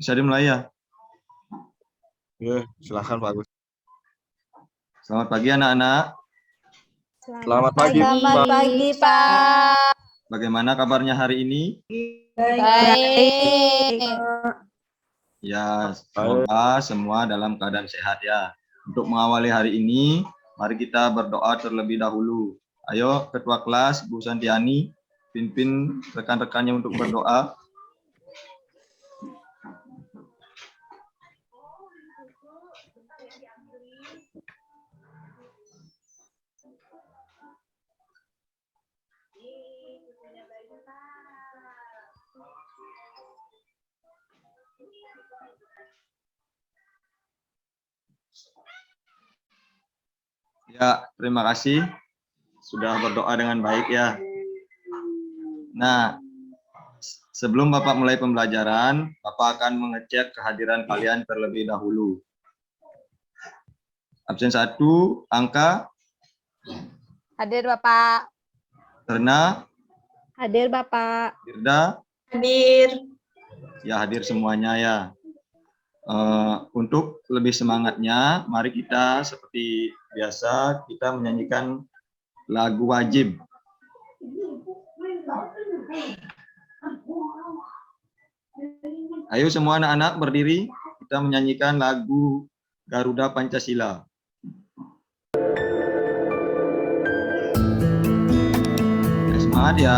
Bisa dimulai ya? Ya, silakan Pak Agus. Selamat pagi anak-anak. Selamat pagi, Selamat pagi, Pak. Bagaimana kabarnya hari ini? Baik. Ya, semoga semua dalam keadaan sehat ya. Untuk mengawali hari ini, mari kita berdoa terlebih dahulu. Ayo, Ketua Kelas, Bu Santiani, pimpin rekan-rekannya untuk berdoa. Ya, terima kasih sudah berdoa dengan baik ya. Nah, sebelum Bapak mulai pembelajaran, Bapak akan mengecek kehadiran kalian terlebih dahulu. Absen 1, Angka, Hadir, Bapak. Terna, Hadir, Bapak. Firda, Hadir. ya hadir semuanya ya. Untuk lebih semangatnya, mari kita seperti biasa kita menyanyikan lagu wajib. Ayo semua anak-anak berdiri, kita menyanyikan lagu Garuda Pancasila. Semangat ya.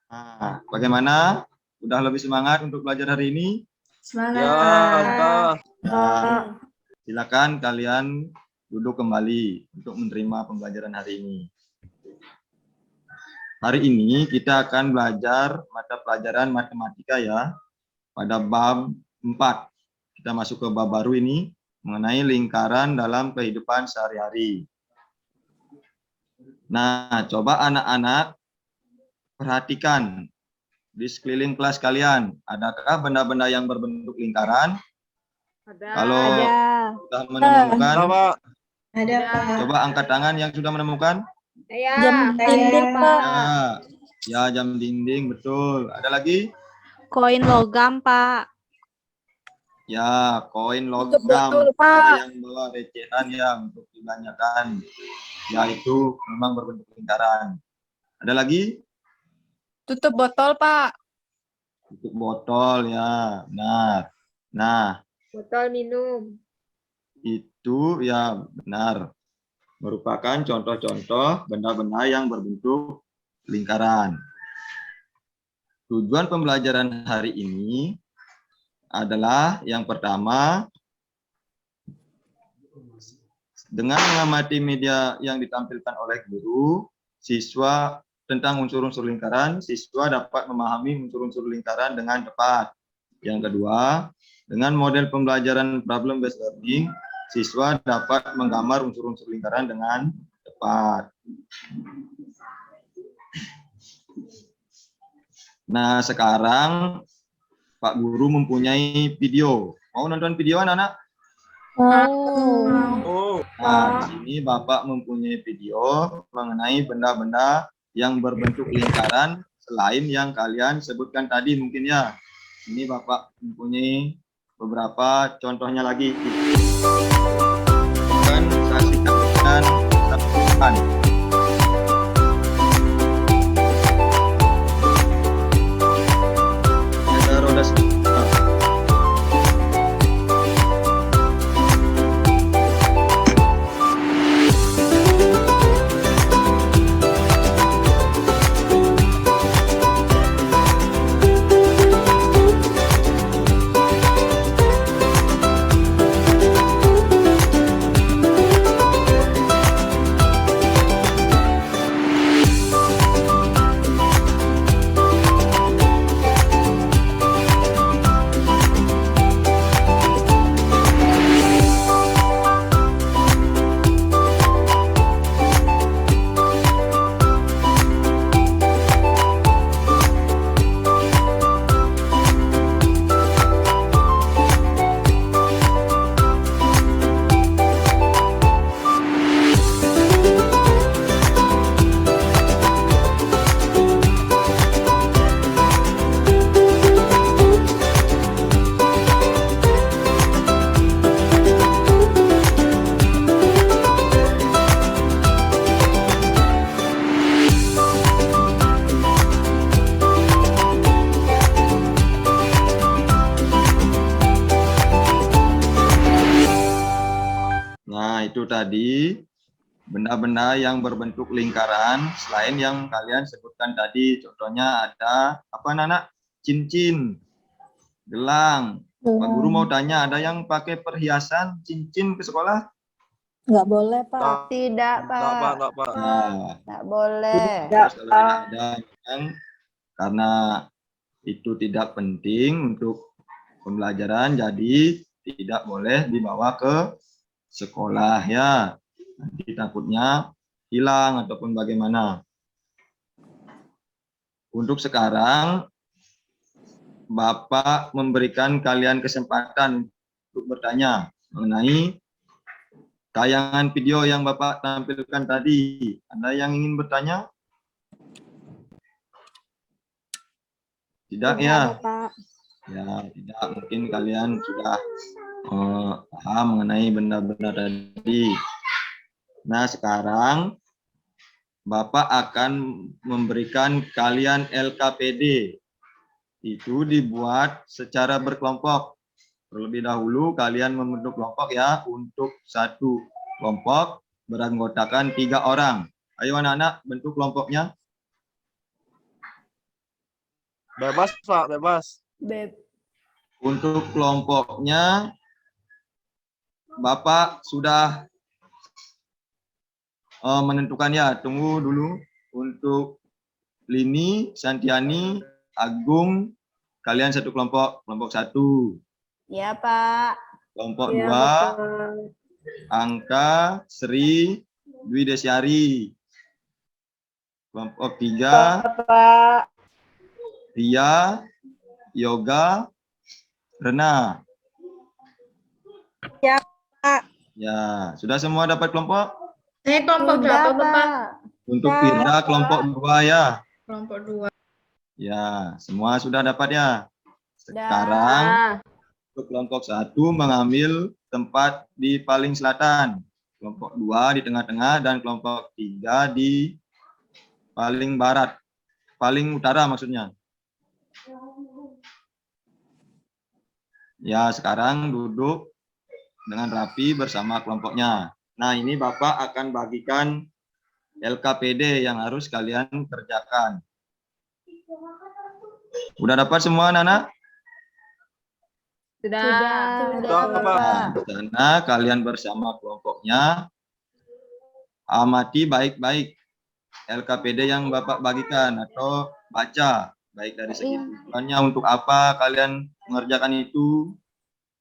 Nah, bagaimana? Udah lebih semangat untuk belajar hari ini? Semangat. Ya, Nah, silakan kalian duduk kembali untuk menerima pembelajaran hari ini. Hari ini kita akan belajar mata pelajaran matematika ya, pada bab 4. Kita masuk ke bab baru ini, mengenai lingkaran dalam kehidupan sehari-hari. Nah, coba anak-anak perhatikan di sekeliling kelas kalian, adakah benda-benda yang berbentuk lingkaran? Ada. Kalau Ada. sudah menemukan, Pak. Ada, Pak. coba angkat tangan yang sudah menemukan. Ya. Jam dinding, Pak. Ya, jam dinding, betul. Ada lagi? Koin logam, Pak. Ya, koin Tutup logam. botol, Pak. Ada yang bawa recehan ya untuk dibelanjakan. Ya, itu memang berbentuk lingkaran. Ada lagi? Tutup botol, Pak. Tutup botol ya, benar. Nah, Botol minum. itu ya benar. Merupakan contoh-contoh benda-benda yang berbentuk lingkaran. Tujuan pembelajaran hari ini adalah yang pertama, dengan mengamati media yang ditampilkan oleh guru, siswa tentang unsur-unsur lingkaran, siswa dapat memahami unsur-unsur lingkaran dengan tepat. Yang kedua, dengan model pembelajaran problem based learning, siswa dapat menggambar unsur-unsur lingkaran dengan tepat. Nah, sekarang Pak Guru mempunyai video. Mau nonton video anak-anak? Oh. Nah, di sini Bapak mempunyai video mengenai benda-benda yang berbentuk lingkaran selain yang kalian sebutkan tadi mungkin ya. Ini Bapak mempunyai beberapa contohnya lagi. Dan saksikan dan saksikan. Ada roda sekitar. Nah, itu tadi benda-benda yang berbentuk lingkaran selain yang kalian sebutkan tadi. Contohnya ada apa anak-anak? Cincin, gelang. Pak Guru mau tanya, ada yang pakai perhiasan cincin ke sekolah? Nggak boleh, Pak. Tidak, Pak. Enggak, Pak. Nah, Tidak boleh. terus kalau tidak ada yang karena itu tidak penting untuk pembelajaran, jadi tidak boleh dibawa ke sekolah ya. Nanti takutnya hilang ataupun bagaimana. Untuk sekarang, Bapak memberikan kalian kesempatan untuk bertanya mengenai tayangan video yang Bapak tampilkan tadi. Ada yang ingin bertanya? Tidak ya? Pak. Ya, tidak. Mungkin kalian sudah paham mengenai benda-benda tadi. Nah, sekarang Bapak akan memberikan kalian LKPD. Itu dibuat secara berkelompok. Terlebih dahulu kalian membentuk kelompok ya. Untuk satu kelompok beranggotakan 3 orang. Ayo anak-anak, bentuk kelompoknya. Bebas, Pak, bebas. Untuk kelompoknya, Bapak sudah menentukan ya. Tunggu dulu. Untuk Lini, Santiani, Agung, kalian satu kelompok. Kelompok 1. Ya, Pak. Kelompok Ya, 2, Bapak. Angka, Sri, Dwi Desyari. Kelompok 3, Pak. Ria, Yoga, Rena. Ya, Pak. Ya, sudah semua dapat kelompok? Saya kelompok berapa, Bapak? Untuk Ya, Firda kelompok 2 ya. Kelompok 2. Ya, semua sudah dapat ya. Sekarang untuk kelompok 1 mengambil tempat di paling selatan. Kelompok 2 di tengah-tengah dan kelompok 3 di paling barat. Paling utara maksudnya. Ya, sekarang duduk dengan rapi bersama kelompoknya. Nah, ini Bapak akan bagikan LKPD yang harus kalian kerjakan. Udah dapat semua anak-anak? Sudah. Sudah, Pak. Di sana kalian bersama kelompoknya amati baik-baik LKPD yang Bapak bagikan atau baca, baik dari segi tujuannya untuk apa kalian mengerjakan itu,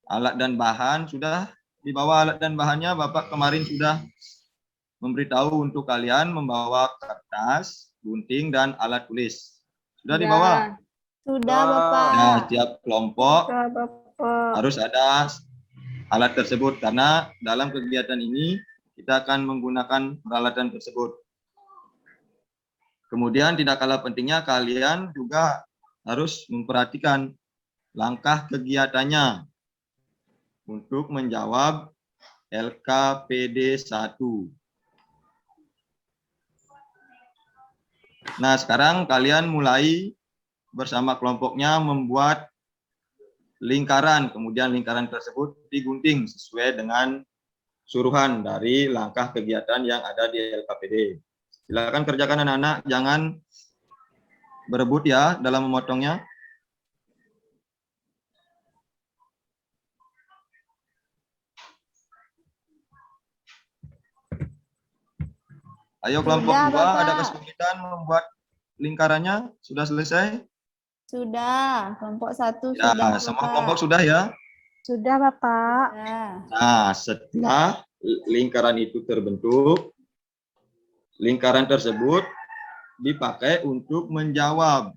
alat dan bahan sudah dibawa alat dan bahannya. Bapak kemarin sudah memberitahu untuk kalian membawa kertas, gunting dan alat tulis. Sudah dibawa? Sudah, Bapak. Nah, setiap kelompok Sudah, Bapak. harus ada alat tersebut karena dalam kegiatan ini kita akan menggunakan peralatan tersebut. Kemudian tidak kalah pentingnya kalian juga harus memperhatikan langkah kegiatannya untuk menjawab LKPD 1. Nah, sekarang kalian mulai bersama kelompoknya membuat lingkaran, kemudian lingkaran tersebut digunting sesuai dengan suruhan dari langkah kegiatan yang ada di LKPD. Silakan kerjakan anak-anak, jangan berebut ya dalam memotongnya. Ayo kelompok 2, ada kesulitan membuat lingkarannya? Sudah selesai? Sudah. Kelompok 1 Ya, sudah, semua Bapak. kelompok sudah ya? Sudah, Bapak. Sudah. Nah, setelah lingkaran itu terbentuk, lingkaran tersebut dipakai untuk menjawab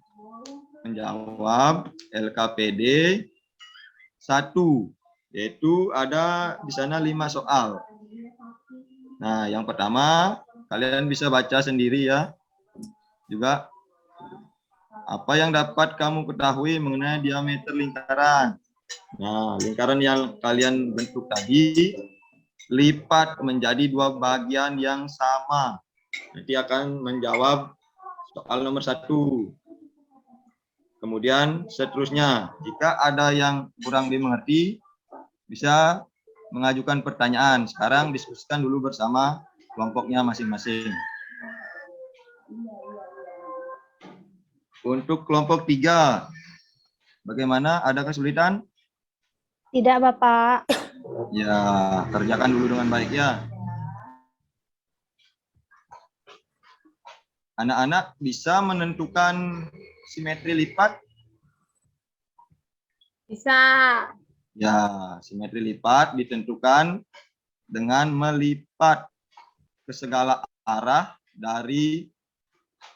LKPD 1, yaitu ada di sana 5 soal. Nah, yang pertama kalian bisa baca sendiri ya. Juga apa yang dapat kamu ketahui mengenai diameter lingkaran. Nah, lingkaran yang kalian bentuk tadi lipat menjadi 2 bagian yang sama. Nanti akan menjawab soal nomor 1. Kemudian seterusnya, jika ada yang kurang dimengerti, bisa mengajukan pertanyaan. Sekarang diskusikan dulu bersama kelompoknya masing-masing. Untuk kelompok 3, bagaimana? Ada kesulitan? Tidak, Bapak. Ya, kerjakan dulu dengan baik ya. Anak-anak bisa menentukan simetri lipat? Bisa. Ya, simetri lipat ditentukan dengan melipat ke segala arah dari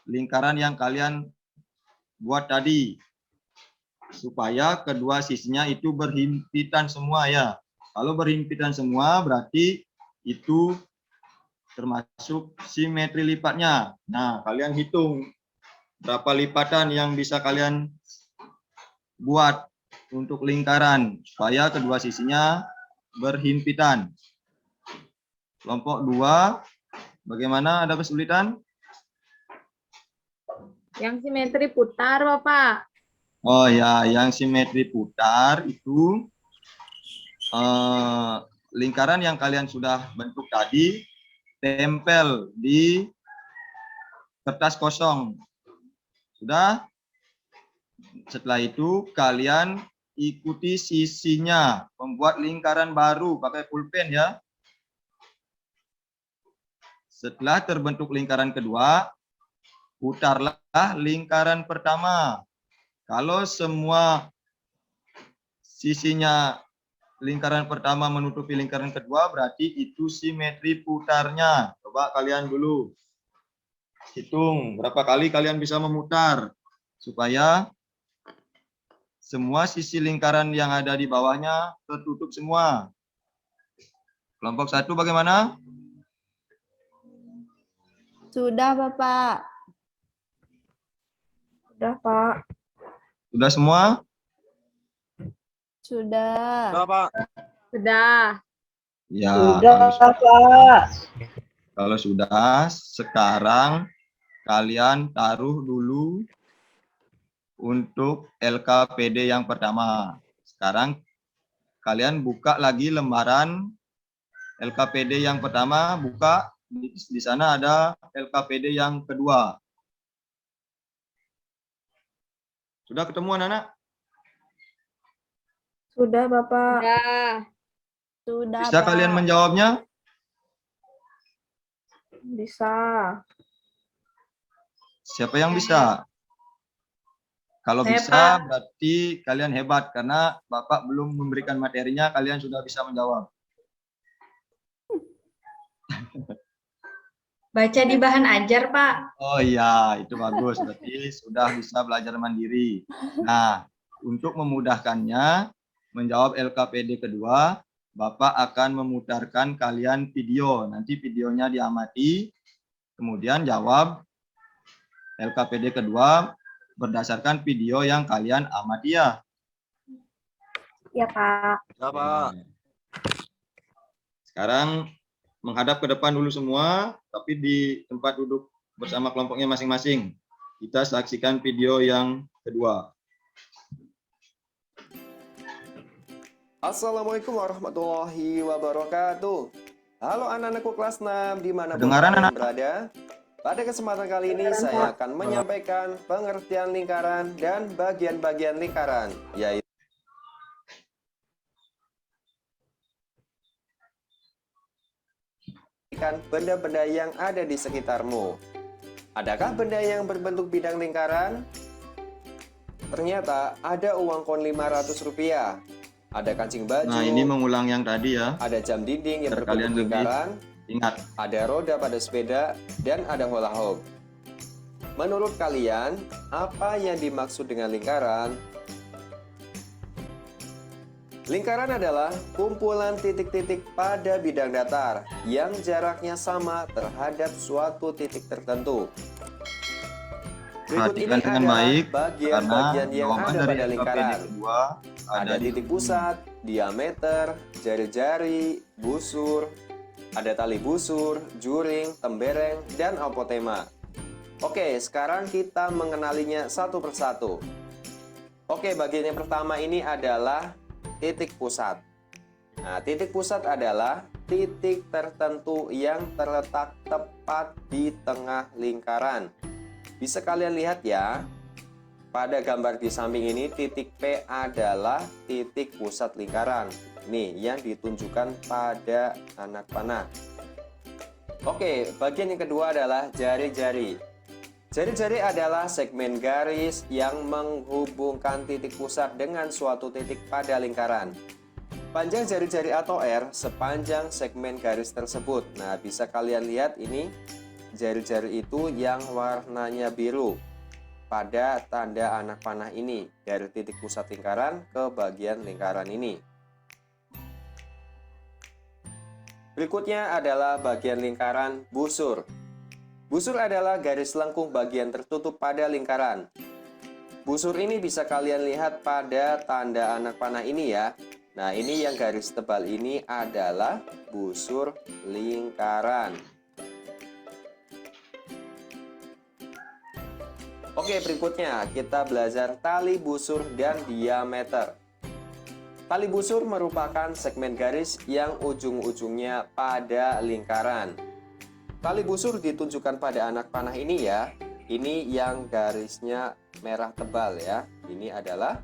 lingkaran yang kalian buat tadi, supaya kedua sisinya itu berhimpitan semua ya. Kalau berhimpitan semua berarti itu termasuk simetri lipatnya. Nah, kalian hitung berapa lipatan yang bisa kalian buat untuk lingkaran supaya kedua sisinya berhimpitan. Kelompok 2, bagaimana? Ada kesulitan? Yang simetri putar, Bapak. Oh ya, yang simetri putar itu lingkaran yang kalian sudah bentuk tadi tempel di kertas kosong. Sudah? Setelah itu kalian ikuti sisinya, membuat lingkaran baru pakai pulpen ya. Setelah terbentuk lingkaran kedua, putarlah lingkaran pertama. Kalau semua sisinya lingkaran pertama menutupi lingkaran kedua, berarti itu simetri putarnya. Coba kalian dulu hitung berapa kali kalian bisa memutar supaya semua sisi lingkaran yang ada di bawahnya tertutup semua. Kelompok 1 bagaimana? Sudah, Bapak. Sudah, Pak. Sudah semua? Sudah. Sudah, Pak. Sudah. Ya, Pak. kalau sudah, sekarang kalian taruh dulu untuk LKPD yang pertama. Sekarang kalian buka lagi lembaran LKPD yang pertama, buka. Di sana ada LKPD yang kedua. Sudah ketemu anak-anak? Sudah, Bapak. Sudah. Sudah, Bisa Pak. kalian menjawabnya? Bisa. Siapa yang bisa? Kalau Saya, bisa, Pak. berarti kalian hebat karena Bapak belum memberikan materinya, kalian sudah bisa menjawab. Baca di bahan ajar, Pak. Oh iya, itu bagus. Berarti sudah bisa belajar mandiri. Nah, untuk memudahkannya menjawab LKPD kedua, Bapak akan memutarkan kalian video. Nanti videonya diamati, kemudian jawab LKPD kedua berdasarkan video yang kalian amati ya. Ya, Pak. Ya, Pak. Sekarang menghadap ke depan dulu semua, tapi di tempat duduk bersama kelompoknya masing-masing. Kita saksikan video yang kedua. Assalamualaikum warahmatullahi wabarakatuh. Halo anak-anakku kelas 6 dimanapun Kedengaran, kalian anak? berada. Pada kesempatan kali ini saya akan menyampaikan pengertian lingkaran dan bagian-bagian lingkaran, yaitu benda-benda yang ada di sekitarmu. Adakah benda yang berbentuk bidang lingkaran? Ternyata ada uang koin Rp500, ada kancing baju, Nah, ini mengulang yang tadi ya. ada jam dinding yang Biar berbentuk kalian lebih lingkaran, ingat. ada roda pada sepeda, dan ada hula hoop. Menurut kalian, apa yang dimaksud dengan lingkaran? Lingkaran adalah kumpulan titik-titik pada bidang datar yang jaraknya sama terhadap suatu titik tertentu. Berikut ini Perhatikan dengan adalah baik, karena bagian-bagian yang jawaban ada dari pada LKPD lingkaran. kedua Ada di titik pusat, diameter, jari-jari, busur, ada tali busur, juring, tembereng, dan apotema. Oke, sekarang kita mengenalinya satu persatu. Oke, bagian yang pertama ini adalah titik pusat. Nah, titik pusat adalah titik tertentu yang terletak tepat di tengah lingkaran. Bisa kalian lihat ya, pada gambar di samping ini titik P adalah titik pusat lingkaran. Nih, yang ditunjukkan pada anak panah. Oke, bagian yang kedua adalah jari-jari. Jari-jari adalah segmen garis yang menghubungkan titik pusat dengan suatu titik pada lingkaran. Panjang jari-jari atau R sepanjang segmen garis tersebut. Nah, bisa kalian lihat ini jari-jari itu yang warnanya biru pada tanda anak panah ini, dari titik pusat lingkaran ke bagian lingkaran ini. Berikutnya adalah bagian lingkaran busur. Busur adalah garis lengkung bagian tertutup pada lingkaran. Busur ini bisa kalian lihat pada tanda anak panah ini ya. Nah, ini yang garis tebal ini adalah busur lingkaran. Oke, berikutnya kita belajar tali busur dan diameter. Tali busur merupakan segmen garis yang ujung-ujungnya pada lingkaran. Tali busur ditunjukkan pada anak panah ini ya. Ini yang garisnya merah tebal ya. Ini adalah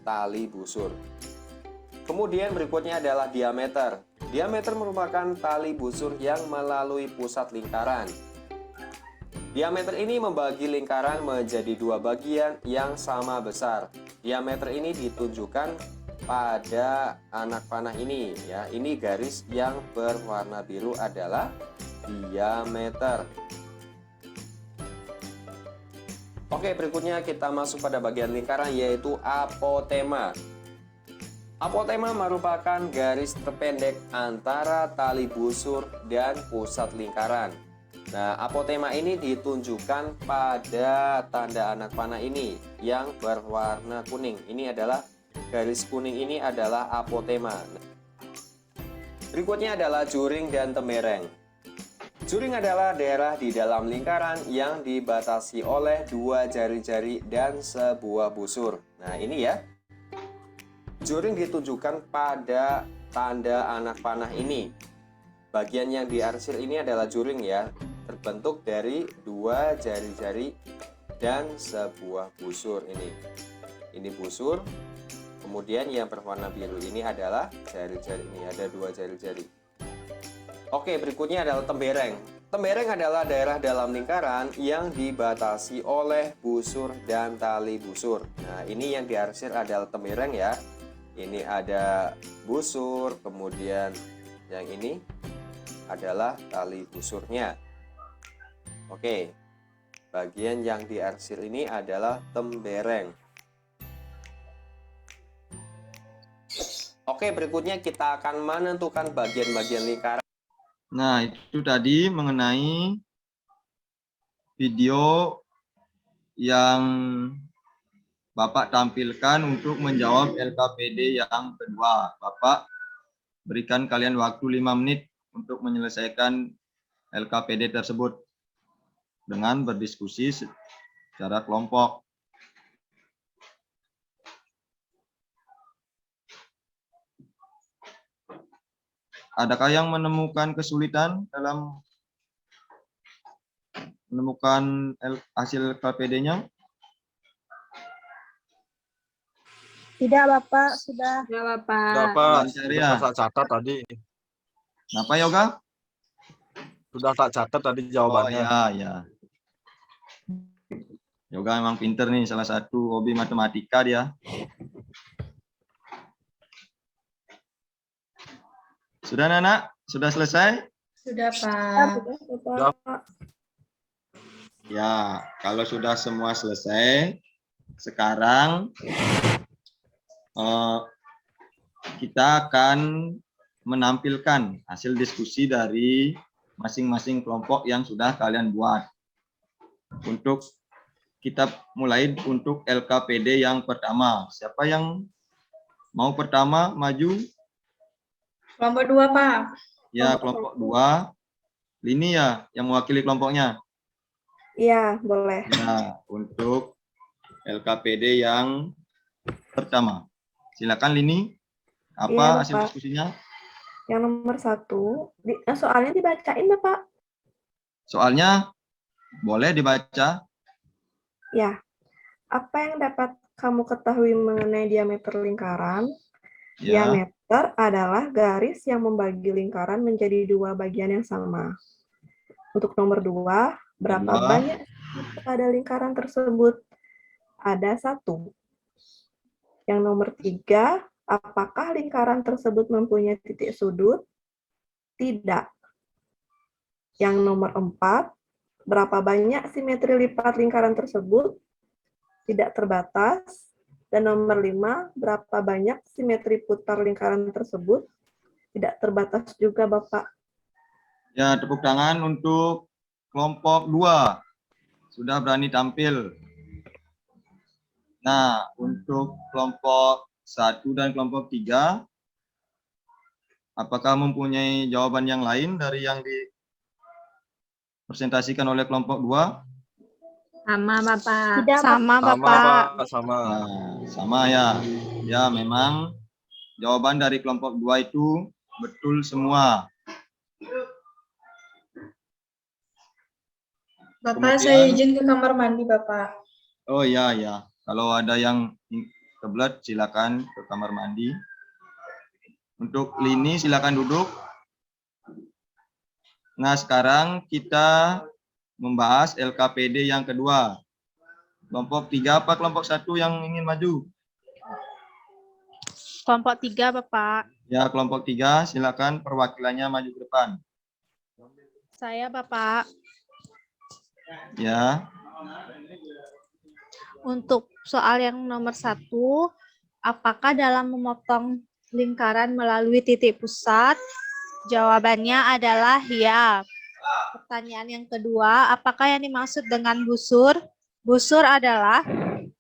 tali busur. Kemudian berikutnya adalah diameter. Diameter merupakan tali busur yang melalui pusat lingkaran. Diameter ini membagi lingkaran menjadi dua bagian yang sama besar. Diameter ini ditunjukkan pada anak panah ini ya. Ini garis yang berwarna biru adalah diameter. Oke, berikutnya kita masuk pada bagian lingkaran yaitu apotema. Apotema merupakan garis terpendek antara tali busur dan pusat lingkaran. Nah, apotema ini ditunjukkan pada tanda anak panah ini yang berwarna kuning. Ini adalah garis kuning, ini adalah apotema. Berikutnya adalah juring dan tembereng. Juring adalah daerah di dalam lingkaran yang dibatasi oleh dua jari-jari dan sebuah busur. Nah, ini ya. Juring ditunjukkan pada tanda anak panah ini. Bagian yang diarsir ini adalah juring ya, terbentuk dari dua jari-jari dan sebuah busur ini. Ini busur. Kemudian yang berwarna biru ini adalah jari-jari, ini ada 2 jari-jari. Oke, berikutnya adalah tembereng. Tembereng adalah daerah dalam lingkaran yang dibatasi oleh busur dan tali busur. Nah, ini yang diarsir adalah tembereng ya. Ini ada busur, kemudian yang ini adalah tali busurnya. Oke, bagian yang diarsir ini adalah tembereng. Oke, berikutnya kita akan menentukan bagian-bagian lingkaran. Nah, itu tadi mengenai video yang Bapak tampilkan untuk menjawab LKPD yang kedua. Bapak berikan kalian waktu 5 menit untuk menyelesaikan LKPD tersebut dengan berdiskusi secara kelompok. Adakah yang menemukan kesulitan dalam menemukan hasil LKPD-nya? Tidak, Bapak. Sudah. Ya, Bapak. Sudah, Pak. Lancar Sudah ya. tak catat tadi. Kenapa, Yoga? Sudah tak catat tadi Oh jawabannya. ya, ya. Yoga emang pinter nih, salah satu hobi matematika dia. Sudah, Nana? Sudah selesai? Sudah, Sudah, Pak. Bapak. Ya, kalau sudah semua selesai, sekarang kita akan menampilkan hasil diskusi dari masing-masing kelompok yang sudah kalian buat. Untuk kita mulai untuk LKPD yang pertama. Siapa yang mau pertama maju? Kelompok 2, Pak. Ya, kelompok 2. Lini ya yang mewakili kelompoknya. Iya, boleh. Ya, untuk LKPD yang pertama. Silakan Lini. Iya, Apa hasil Bapak. diskusinya? Yang nomor 1, soalnya dibacain, Bapak. Soalnya boleh dibaca. Ya. Apa yang dapat kamu ketahui mengenai diameter lingkaran? Ya, Diameter adalah garis yang membagi lingkaran menjadi 2 bagian yang sama. Untuk nomor 2, berapa Kedua. banyak pada lingkaran tersebut? Ada 1. Yang nomor 3, apakah lingkaran tersebut mempunyai titik sudut? Tidak. Yang nomor 4, berapa banyak simetri lipat lingkaran tersebut? Tidak terbatas. Dan nomor 5, berapa banyak simetri putar lingkaran tersebut? Tidak terbatas juga, Bapak. Ya, tepuk tangan untuk kelompok 2. Sudah berani tampil. Nah, untuk kelompok 1 dan kelompok 3, apakah mempunyai jawaban yang lain dari yang dipresentasikan oleh kelompok 2? Sama, Bapak. Tidak, Sama, Sama, Bapak. Pak. Sama. Nah, sama ya. Ya, memang jawaban dari kelompok 2 itu betul semua. Bapak, Kemudian- saya izin ke kamar mandi, Bapak. Oh ya, ya. Kalau ada yang kebelet, silakan ke kamar mandi. Untuk Lini, silakan duduk. Nah, sekarang kita membahas LKPD yang kedua. Kelompok 3 apa kelompok 1 yang ingin maju? Kelompok 3, Bapak. Ya, kelompok 3, silakan perwakilannya maju ke depan. Saya, Bapak. Ya, Untuk soal yang nomor 1, apakah dalam memotong lingkaran melalui titik pusat? Jawabannya adalah ya. Pertanyaan yang kedua, apakah yang dimaksud dengan busur? Busur adalah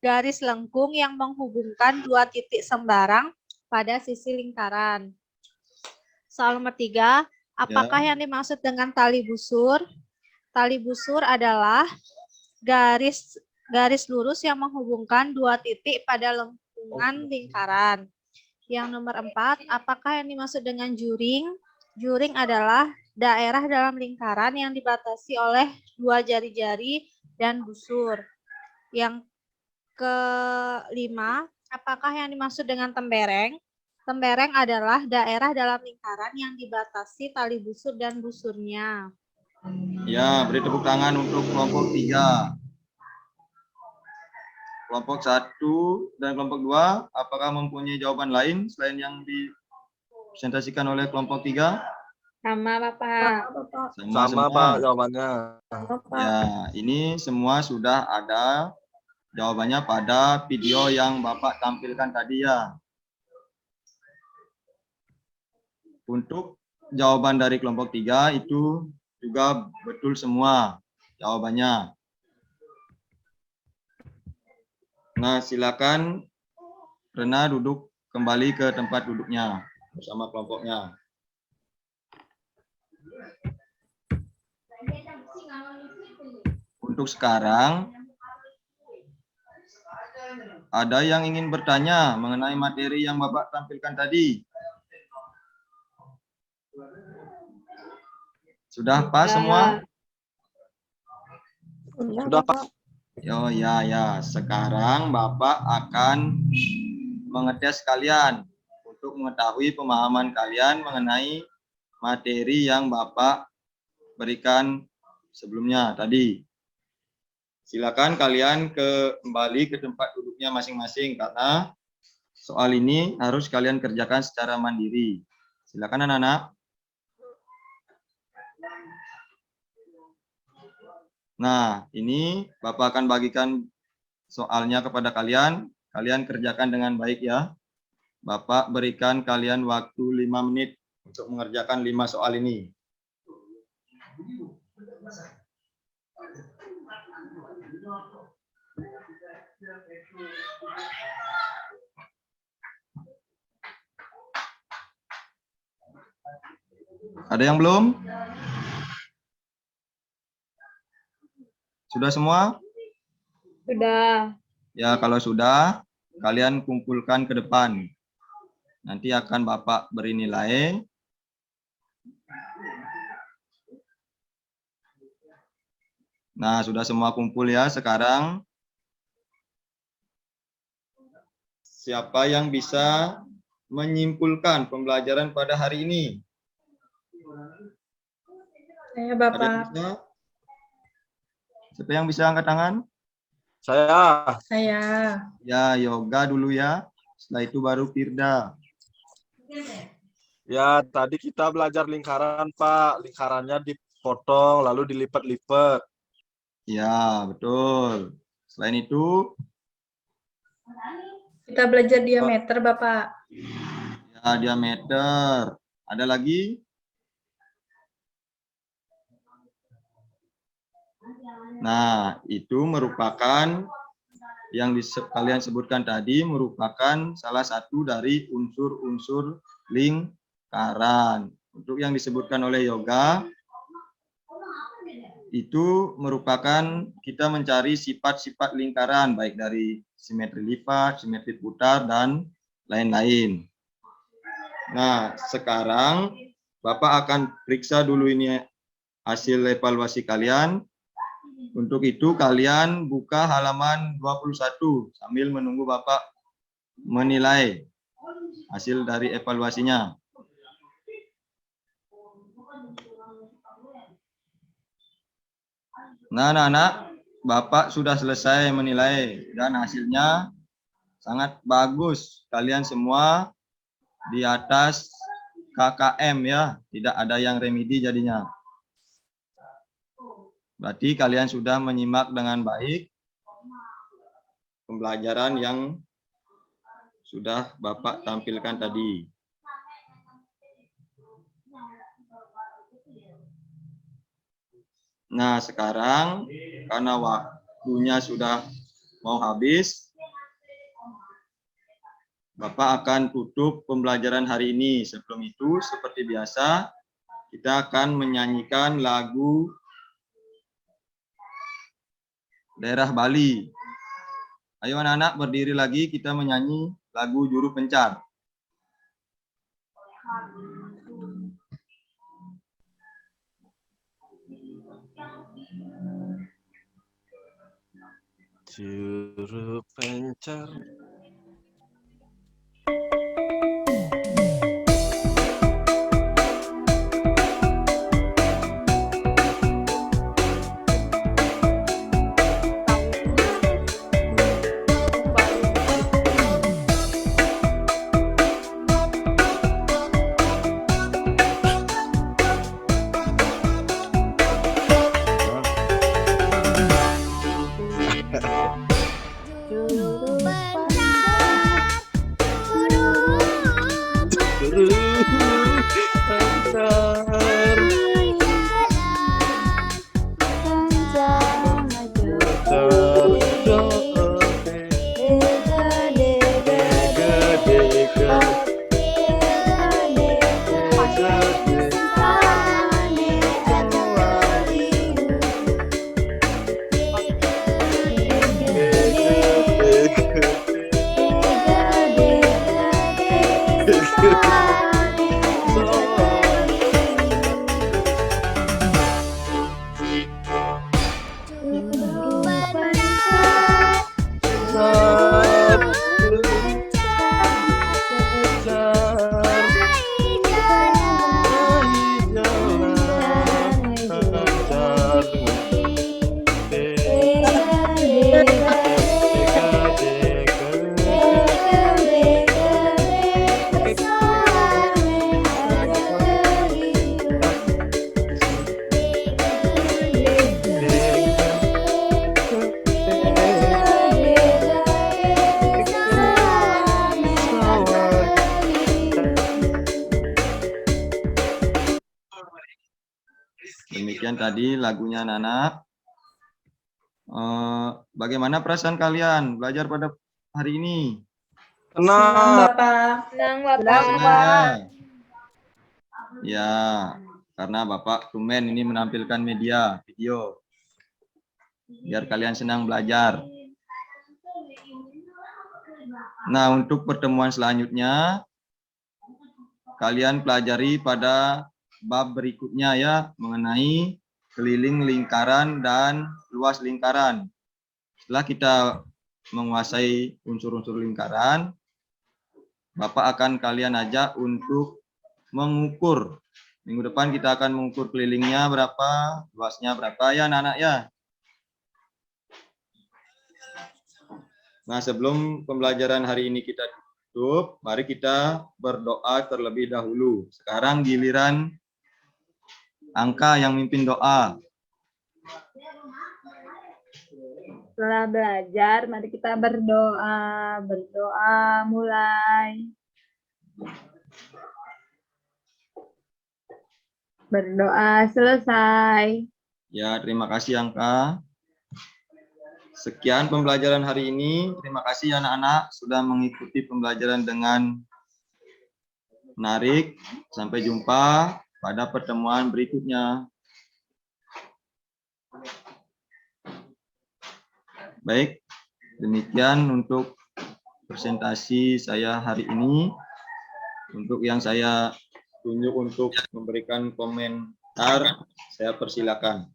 garis lengkung yang menghubungkan 2 titik sembarang pada sisi lingkaran. Soal nomor 3, apakah yang dimaksud dengan tali busur? Tali busur adalah garis lurus yang menghubungkan 2 titik pada lengkungan lingkaran. Yang nomor 4, apakah yang dimaksud dengan juring? Juring adalah daerah dalam lingkaran yang dibatasi oleh 2 jari-jari dan busur. Yang kelima, apakah yang dimaksud dengan tembereng? Tembereng adalah daerah dalam lingkaran yang dibatasi tali busur dan busurnya. Ya, beri tepuk tangan untuk kelompok 3. Kelompok 1 dan kelompok 2, apakah mempunyai jawaban lain selain yang dipresentasikan oleh kelompok 3? Sama, Bapak. Bapak. Sama semua. Pak jawabannya. Bapak. Ya, ini semua sudah ada jawabannya pada video yang Bapak tampilkan tadi ya. Untuk jawaban dari kelompok 3 itu juga betul semua jawabannya. Nah, silakan Rena duduk kembali ke tempat duduknya bersama kelompoknya. Untuk sekarang, ada yang ingin bertanya mengenai materi yang Bapak tampilkan tadi? Sudah pas semua? Sudah, Pak. Oh ya, ya. Sekarang Bapak akan mengetes kalian untuk mengetahui pemahaman kalian mengenai materi yang Bapak berikan sebelumnya tadi. Silakan kalian kembali ke tempat duduknya masing-masing karena soal ini harus kalian kerjakan secara mandiri. Silakan anak-anak. Nah, ini Bapak akan bagikan soalnya kepada kalian. Kalian kerjakan dengan baik ya. Bapak berikan kalian waktu 5 menit untuk mengerjakan 5 soal ini. Ada yang belum? Sudah semua? Sudah. Ya, kalau sudah, kalian kumpulkan ke depan. Nanti akan Bapak beri nilai. Nah, sudah semua kumpul ya. Sekarang, siapa yang bisa menyimpulkan pembelajaran pada hari ini? Saya, Ada yang Bapak. bisa? Siapa yang bisa angkat tangan? Saya. Saya. Ya, Yoga dulu ya. Setelah itu baru Firda. Ya, tadi kita belajar lingkaran, Pak. Lingkarannya dipotong, lalu dilipat-lipat. Ya, betul. Selain itu, Kita belajar diameter, Bapak. ya diameter. Ada lagi? Nah, itu merupakan yang kalian sebutkan tadi merupakan salah satu dari unsur-unsur lingkaran. Untuk yang disebutkan oleh Yoga, itu merupakan kita mencari sifat-sifat lingkaran, baik dari simetri lipat, simetri putar, dan lain-lain. Nah, sekarang Bapak akan periksa dulu ini hasil evaluasi kalian. Untuk itu kalian buka halaman 21 sambil menunggu Bapak menilai hasil dari evaluasinya. Nah, anak-anak, Bapak sudah selesai menilai dan hasilnya sangat bagus. Kalian semua di atas KKM ya, tidak ada yang remedi jadinya. Berarti kalian sudah menyimak dengan baik pembelajaran yang sudah Bapak tampilkan tadi. Nah, sekarang karena waktunya sudah mau habis, Bapak akan tutup pembelajaran hari ini. Sebelum itu, seperti biasa, kita akan menyanyikan lagu daerah Bali. Ayo anak-anak berdiri lagi, kita menyanyi lagu Juru Pencar. Juru pencar. Juru pencar. Demikian tadi lagunya anak-anak. Bagaimana perasaan kalian belajar pada hari ini? Tenang. Bapak. Senang, Senang Bapak. ya? Ya, karena Bapak Tumen ini menampilkan media video biar kalian senang belajar. Nah, untuk pertemuan selanjutnya kalian pelajari pada bab berikutnya ya, mengenai keliling lingkaran dan luas lingkaran. Setelah kita menguasai unsur-unsur lingkaran, Bapak akan kalian ajak untuk mengukur. Minggu depan kita akan mengukur kelilingnya berapa, luasnya berapa ya anak-anak ya. Nah, sebelum pembelajaran hari ini kita tutup, mari kita berdoa terlebih dahulu. Sekarang giliran Angka yang mimpin doa. Setelah belajar, mari kita berdoa. Berdoa mulai. Berdoa selesai. Ya, terima kasih Angka. Sekian pembelajaran hari ini. Terima kasih anak-anak sudah mengikuti pembelajaran dengan menarik. Sampai jumpa pada pertemuan berikutnya. Baik, demikian untuk presentasi saya hari ini. Untuk yang saya tunjuk untuk memberikan komentar, saya persilakan.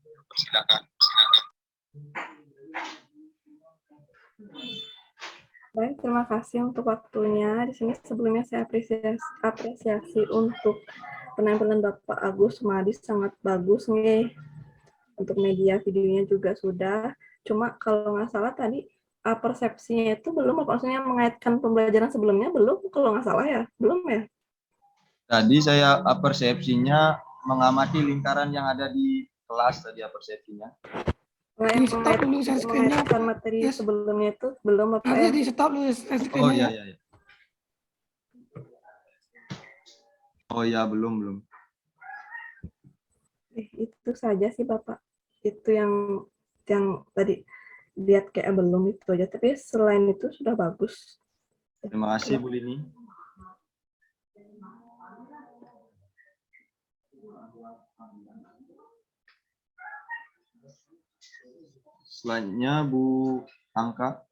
Baik, terima kasih untuk waktunya. Di sini sebelumnya saya apresiasi untuk penampilan Bapak Agus Sumadi, sangat bagus nih. Untuk media videonya juga sudah. Cuma kalau nggak salah tadi persepsinya itu belum, maksudnya mengaitkan pembelajaran sebelumnya belum, kalau nggak salah ya, belum ya? Tadi saya persepsinya mengamati lingkaran yang ada di kelas tadi persepsinya. Mengaitkan materi sebelumnya itu belum apa ya? Oh iya. Oh ya, belum. Itu saja sih Bapak. Itu yang tadi lihat kayak belum itu aja, tapi selain itu sudah bagus. Terima kasih Bu Lini. Selanjutnya Bu Angka.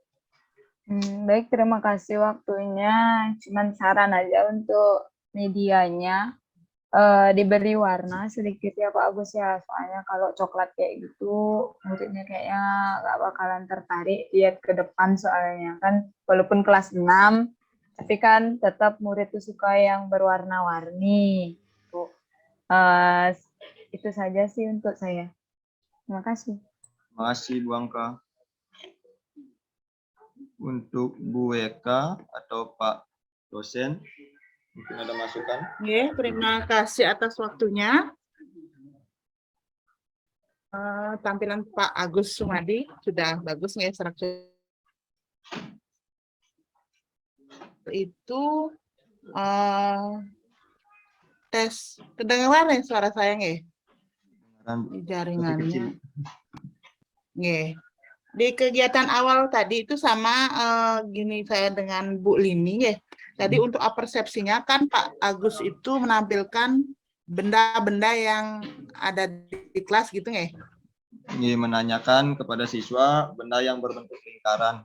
Baik, terima kasih waktunya. Cuman saran aja untuk medianya. diberi warna sedikit ya Pak Agus ya. Soalnya kalau coklat kayak gitu, muridnya kayaknya nggak bakalan tertarik lihat ke depan soalnya kan. Walaupun kelas 6, tapi kan tetap murid tuh suka yang berwarna-warni. Tuh. Itu saja sih untuk saya. Terima kasih. Terima kasih Bu Angka. Untuk Bu Eka atau Pak dosen, mungkin ada masukan? Oke, terima kasih atas waktunya. Tampilan Pak Agus Sumadi sudah bagus nih struktur itu. Tes kedengaran ya suara saya nggih? Di jaringannya. Nggih. Di kegiatan awal tadi itu sama gini saya dengan Bu Lini ya. Tadi untuk persepsinya kan Pak Agus itu menampilkan benda-benda yang ada di kelas gitu nggih? Ini menanyakan kepada siswa benda yang berbentuk lingkaran.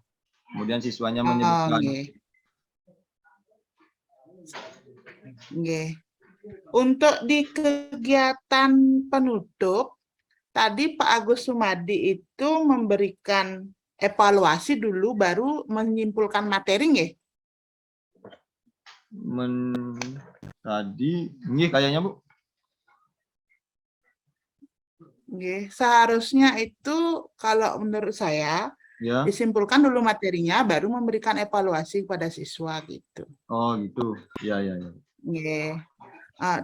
Kemudian siswanya menyebutkan. Nggih. Untuk di kegiatan penutup, tadi Pak Agus Sumadi itu memberikan evaluasi dulu baru menyimpulkan materi nggih? Tadi, nggih kayaknya Bu. Nggih, seharusnya itu kalau menurut saya Ya. disimpulkan dulu materinya baru memberikan evaluasi kepada siswa gitu. Oh gitu. Ya. Nggih.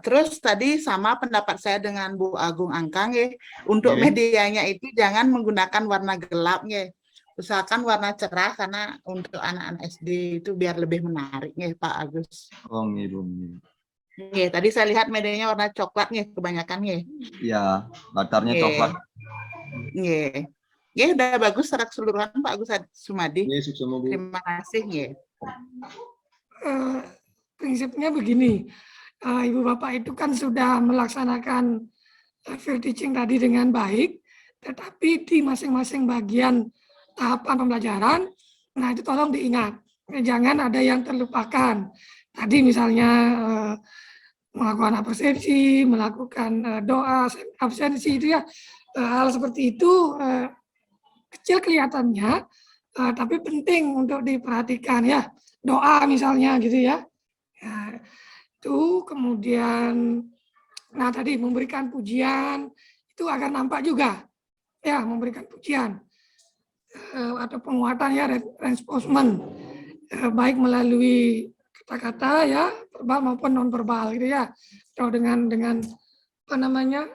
Terus tadi sama pendapat saya dengan Bu Agung Angka nggih, untuk medianya itu jangan menggunakan warna gelap nggih. Usahakan warna cerah karena untuk anak-anak SD itu biar lebih menarik nggih Pak Agus. Oh nggih Bu. Nggih, tadi saya lihat medianya warna coklat nggih kebanyakan nggih. Iya, latarnya coklat. Nggih. Nggih, udah bagus secara keseluruhan Pak Agus Sumadi. Sukses Bu. Terima kasih nggih. Prinsipnya begini, Ibu Bapak itu kan sudah melaksanakan field teaching tadi dengan baik, tetapi di masing-masing bagian tahapan pembelajaran, nah itu tolong diingat, jangan ada yang terlupakan. Tadi misalnya melakukan persepsi, melakukan doa, absensi itu ya, hal seperti itu kecil kelihatannya, tapi penting untuk diperhatikan ya. Doa misalnya gitu ya. Ya, itu kemudian, nah tadi memberikan pujian itu agar nampak juga, ya memberikan pujian atau penguatan ya reinforcement, baik melalui kata-kata ya verbal maupun non verbal gitu ya, atau dengan apa namanya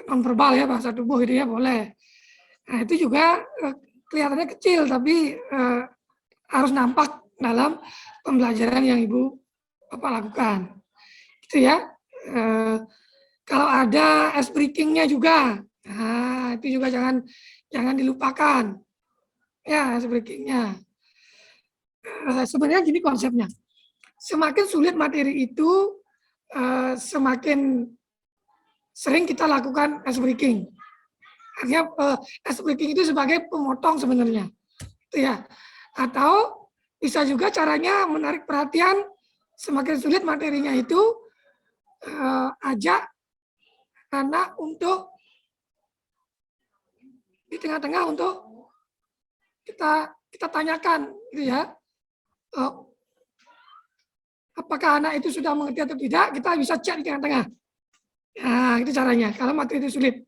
non verbal ya bahasa tubuh gitu ya boleh. Nah itu juga kelihatannya kecil tapi harus nampak dalam pembelajaran yang Ibu Bapak lakukan, gitu ya. Kalau ada ice breaking-nya juga, nah itu juga jangan dilupakan, ya ice breaking-nya. Sebenarnya gini konsepnya, semakin sulit materi itu, semakin sering kita lakukan ice breaking. Artinya ice breaking itu sebagai pemotong sebenarnya, gitu ya. Atau bisa juga caranya menarik perhatian. Semakin sulit materinya itu, ajak anak untuk di tengah-tengah untuk kita tanyakan, gitu ya. Apakah anak itu sudah mengerti atau tidak? Kita bisa cek di tengah-tengah. Nah, itu caranya. Kalau materi itu sulit,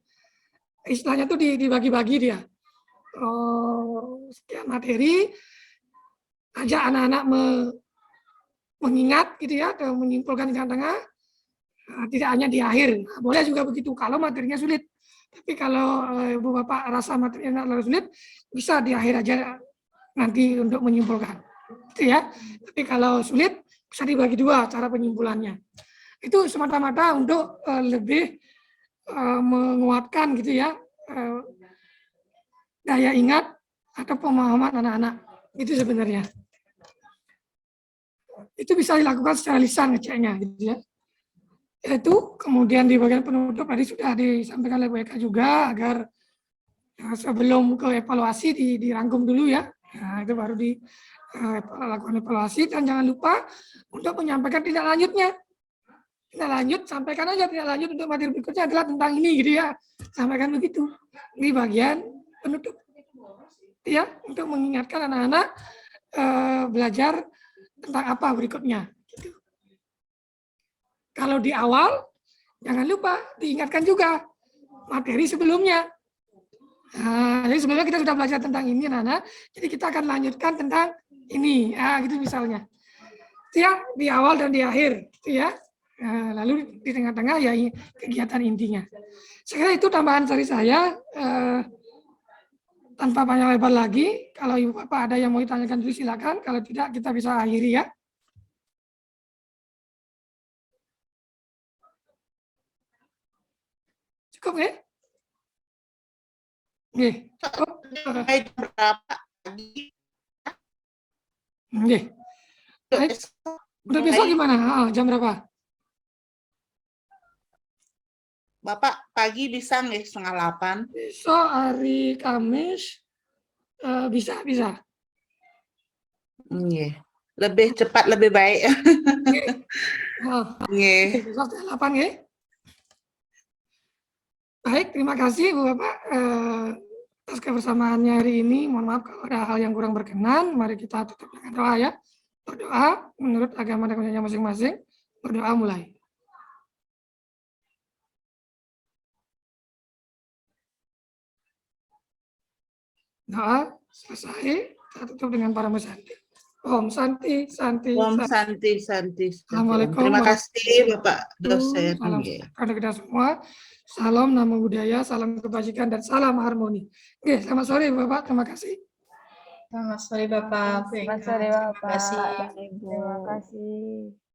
istilahnya tuh dibagi-bagi dia. Sekian materi, ajak anak-anak mengingat gitu ya, atau menyimpulkan di tengah-tengah, tidak hanya di akhir. Nah, boleh juga begitu kalau materinya sulit. Tapi kalau Ibu Bapak rasa materinya terlalu sulit, bisa di akhir aja nanti untuk menyimpulkan. Gitu ya. Tapi kalau sulit, bisa dibagi dua cara penyimpulannya. Itu semata-mata untuk lebih menguatkan gitu ya, daya ingat atau pemahaman anak-anak. Itu sebenarnya. Itu bisa dilakukan secara lisan ngeceknya gitu ya. Itu kemudian di bagian penutup tadi sudah disampaikan oleh Bu Eka juga agar sebelum ke evaluasi dirangkum dulu ya. Nah, itu baru lakukan evaluasi dan jangan lupa untuk menyampaikan tindak lanjutnya. Kita lanjut, sampaikan aja tidak lanjut untuk materi berikutnya adalah tentang ini gitu ya. Sampaikan begitu. Ini bagian penutup. Ya, untuk mengingatkan anak-anak belajar tentang apa berikutnya. Gitu. Kalau di awal, jangan lupa diingatkan juga materi sebelumnya. Nah, jadi sebelumnya kita sudah belajar tentang ini, anak-anak. Jadi kita akan lanjutkan tentang ini. Gitu misalnya. Ya, di awal dan di akhir. Gitu ya. Lalu di tengah-tengah ya kegiatan intinya. Sekali itu tambahan dari saya. Tanpa panjang lebar lagi, kalau Ibu Bapak ada yang mau ditanyakan dulu silakan. Kalau tidak, kita bisa akhiri ya. Cukup ya? Oke. Oke. Udah besok gimana? Jam berapa? Bapak pagi bisa nggak 7:30? Besok hari Kamis bisa. Lebih cepat lebih baik. Besok 8 ya. Baik, terima kasih Bu Bapak atas kebersamaannya hari ini. Mohon maaf kalau ada hal yang kurang berkenan. Mari kita tutup dengan doa ya. Berdoa menurut agama dan keyakinannya masing-masing. Berdoa mulai. Doa selesai, kita tutup dengan para Santi. Om Santi, Santi, Om Santi, Santi. Assalamualaikum. Terima kasih Bapak dosen. Salam kepada kita semua. Salam nama budaya, salam kebajikan, dan salam harmoni. Oke, selamat sore Bapak, terima kasih. Selamat sore Bapak. Selamat sore Bapak. Terima kasih. Terima kasih.